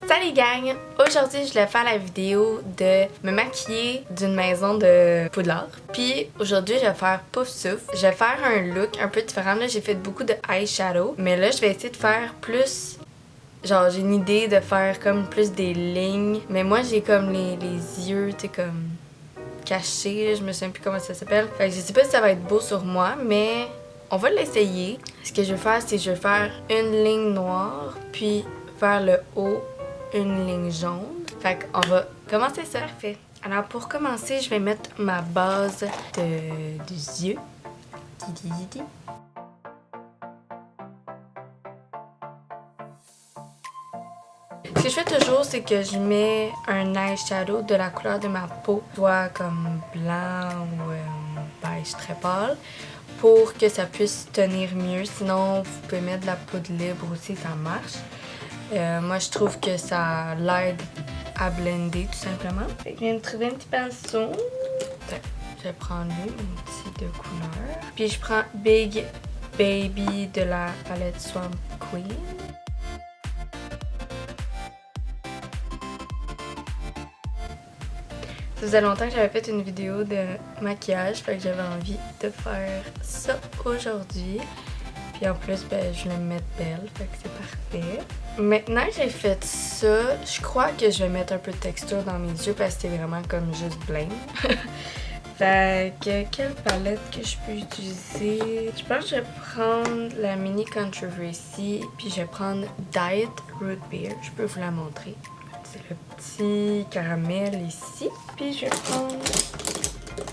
Salut gang! Aujourd'hui, je voulais faire la vidéo de me maquiller d'une maison de Poudlard. Puis aujourd'hui, je vais faire Pouf Souffle. Je vais faire un look un peu différent. Là, j'ai fait beaucoup de eyeshadow. Mais là, je vais essayer de faire plus... Genre, j'ai une idée de faire comme plus des lignes. Mais moi, j'ai comme les yeux, tu sais, comme... cachés. Je me souviens plus comment ça s'appelle. Fait que je sais pas si ça va être beau sur moi, mais... on va l'essayer. Ce que je vais faire, c'est que je vais faire une ligne noire, puis vers le haut, une ligne jaune. Fait qu'on va commencer ça. Parfait. Alors pour commencer, je vais mettre ma base des yeux. Ce que je fais toujours, c'est que je mets un eyeshadow de la couleur de ma peau, soit comme blanc ou beige très pâle, pour que ça puisse tenir mieux. Sinon, vous pouvez mettre de la poudre libre aussi, ça marche. Moi, je trouve que ça l'aide à blender, tout simplement. Fait que je viens de trouver un petit pinceau. Je vais prendre lui, mon petit de couleur. Puis je prends Big Baby de la palette Swamp Queen. Ça faisait longtemps que j'avais fait une vidéo de maquillage, fait que j'avais envie de faire ça aujourd'hui. Puis en plus, ben, je voulais me mettre belle, fait que c'est parfait. Maintenant que j'ai fait ça, je crois que je vais mettre un peu de texture dans mes yeux parce que c'est vraiment comme juste blême. Fait que quelle palette que je peux utiliser? Je pense que je vais prendre la Mini Controversy, puis je vais prendre Diet Root Beer. Je peux vous la montrer. C'est le petit caramel ici. Puis je vais prendre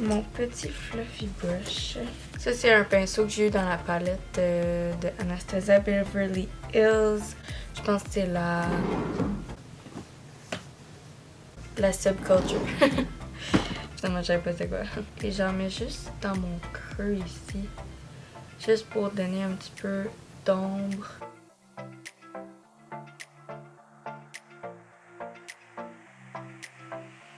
mon petit fluffy brush. Ça, c'est un pinceau que j'ai eu dans la palette de Anastasia Beverly Hills. Je pense que c'est la Subculture. Finalement, je savais pas c'est quoi. Et j'en mets juste dans mon creux ici. Juste pour donner un petit peu d'ombre.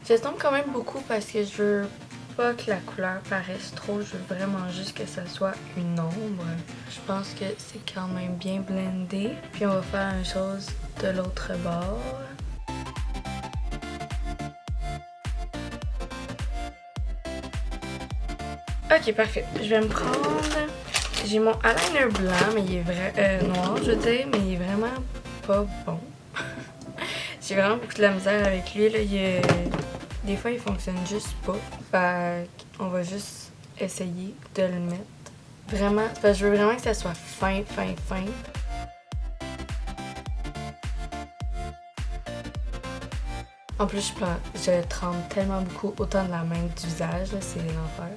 J'estompe quand même beaucoup parce que je veux pas que la couleur paraisse trop. Je veux vraiment juste que ça soit une ombre. Je pense que c'est quand même bien blendé. Puis on va faire la même chose de l'autre bord. Ok, parfait. Je vais me prendre... J'ai mon eyeliner blanc, mais il est noir, je veux dire, mais il est vraiment pas bon. J'ai vraiment beaucoup de la misère avec lui, là. Des fois, il fonctionne juste pas. Fait qu'on va juste essayer de le mettre. Vraiment, parce que je veux vraiment que ça soit fin. En plus, je trempe tellement beaucoup, autant de la main que du visage, c'est l'enfer.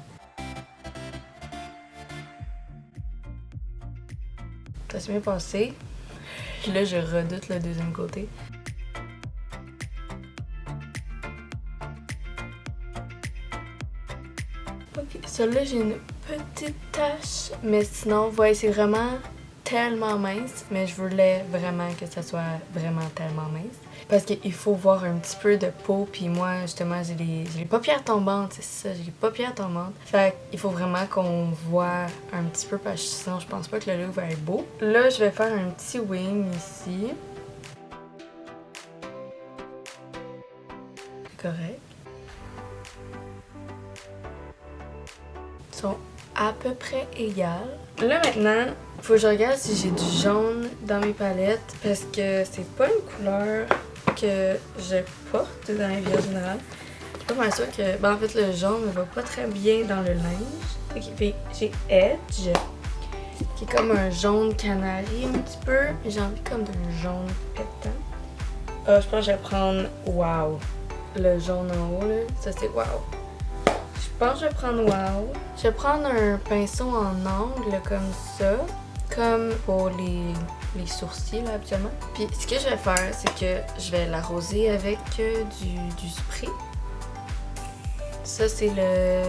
Ça s'est bien passé. Là, je redoute le deuxième côté. Ok, celle-là, j'ai une petite tache, mais sinon, ouais, c'est vraiment tellement mince, mais je voulais vraiment que ça soit vraiment tellement mince. Parce qu'il faut voir un petit peu de peau, puis moi, justement, j'ai les paupières tombantes, c'est ça, j'ai les paupières tombantes. Fait qu'il faut vraiment qu'on voit un petit peu, parce que sinon, je pense pas que le look va être beau. Là, je vais faire un petit wing ici. C'est correct. Ils sont à peu près égales. Là, maintenant, il faut que je regarde si j'ai du jaune dans mes palettes, parce que c'est pas une couleur que je porte dans la vie en général. Je suis pas mal sûre que... Ben, en fait, le jaune ne va pas très bien dans le linge. Ok, puis j'ai Edge, qui est comme un jaune canari un petit peu. Mais j'ai envie comme d'un jaune pétant. Ah, je pense que je vais prendre Wow. Le jaune en haut, là. Ça, c'est Wow. Je pense que je vais prendre Wow. Je vais prendre un pinceau en angle comme ça. Comme pour les sourcils, là, habituellement. Puis ce que je vais faire, c'est que je vais l'arroser avec du spray. Ça, c'est le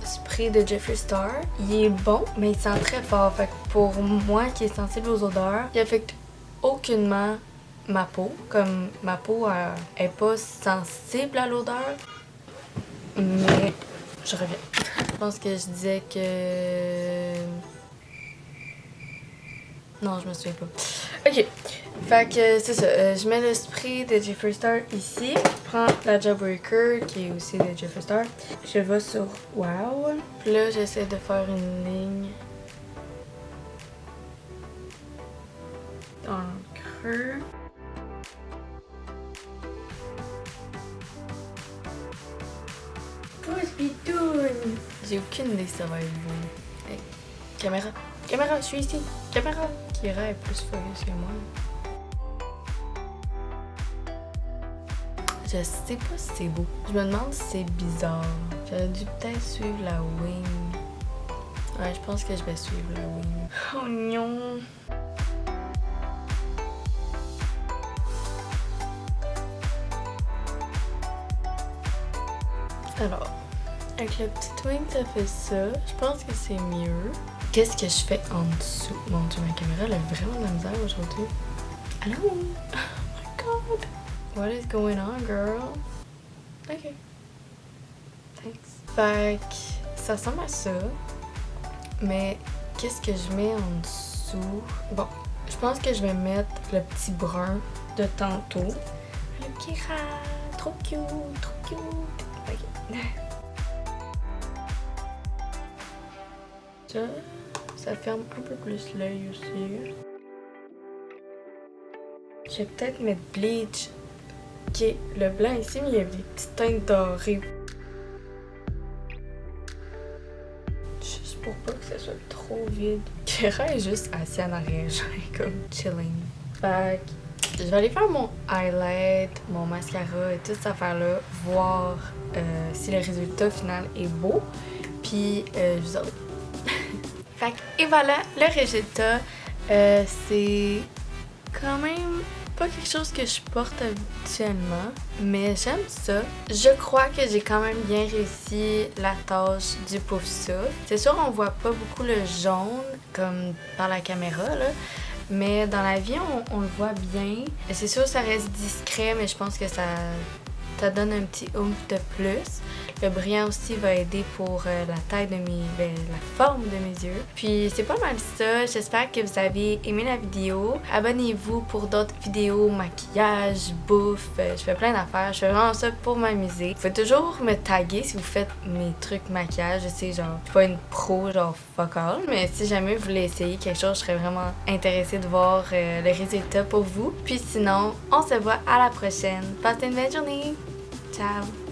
spray de Jeffree Star. Il est bon, mais il sent très fort. Fait que pour moi qui est sensible aux odeurs, il affecte aucunement ma peau. Comme ma peau est pas sensible à l'odeur. Mais je reviens. Je pense que je disais que... Non, je me souviens pas. Ok. Fait que c'est ça. Je mets le spray de Jeffree Star ici. Je prends la Jawbreaker qui est aussi de Jeffree Star. Je vais sur Wow. Puis là, j'essaie de faire une ligne dans le creux. Pousse Bitoun! J'ai aucune idée si ça va être beau. Hey, caméra! Caméra, je suis ici! Caméra! Kira est plus focus que moi. Je sais pas si c'est beau. Je me demande si c'est bizarre. J'aurais dû peut-être suivre la wing. Ouais, je pense que je vais suivre la wing. Oh non! Alors, avec le petit wing, ça fait ça. Je pense que c'est mieux. Qu'est-ce que je fais en dessous? Mon Dieu, ma caméra, elle a vraiment de la misère aujourd'hui. Allô? Oh my god! What is going on, girl? Ok. Thanks. Fait que ça ressemble à ça. Mais qu'est-ce que je mets en dessous? Bon, je pense que je vais mettre le petit brun de tantôt. Le petit rat! Trop cute! Trop cute! Ok. Ça ferme un peu plus l'œil aussi. Je vais peut-être mettre bleach. Ok, le blanc ici, mais il y a des petites teintes dorées. Juste pour pas que ça soit trop vide. Kira est juste assis en arrière, genre comme chilling. Fait que je vais aller faire mon highlight, mon mascara et toute cette affaire-là, voir si le résultat final est beau. Puis je vous autres. Fait que, et voilà, le résultat, c'est quand même pas quelque chose que je porte habituellement, mais j'aime ça. Je crois que j'ai quand même bien réussi la tâche du pouf souffle. C'est sûr, on voit pas beaucoup le jaune comme par la caméra, là, mais dans la vie, on le voit bien. C'est sûr, ça reste discret, mais je pense que ça donne un petit oomph de plus. Le brillant aussi va aider pour la taille de la forme de mes yeux. Puis c'est pas mal ça. J'espère que vous avez aimé la vidéo. Abonnez-vous pour d'autres vidéos, maquillage, bouffe. Je fais plein d'affaires. Je fais vraiment ça pour m'amuser. Vous pouvez toujours me taguer si vous faites mes trucs maquillage. Je sais, genre, je suis pas une pro, genre fuck all. Mais si jamais vous voulez essayer quelque chose, je serais vraiment intéressée de voir le résultat pour vous. Puis sinon, on se voit à la prochaine. Passez une belle journée. Ciao!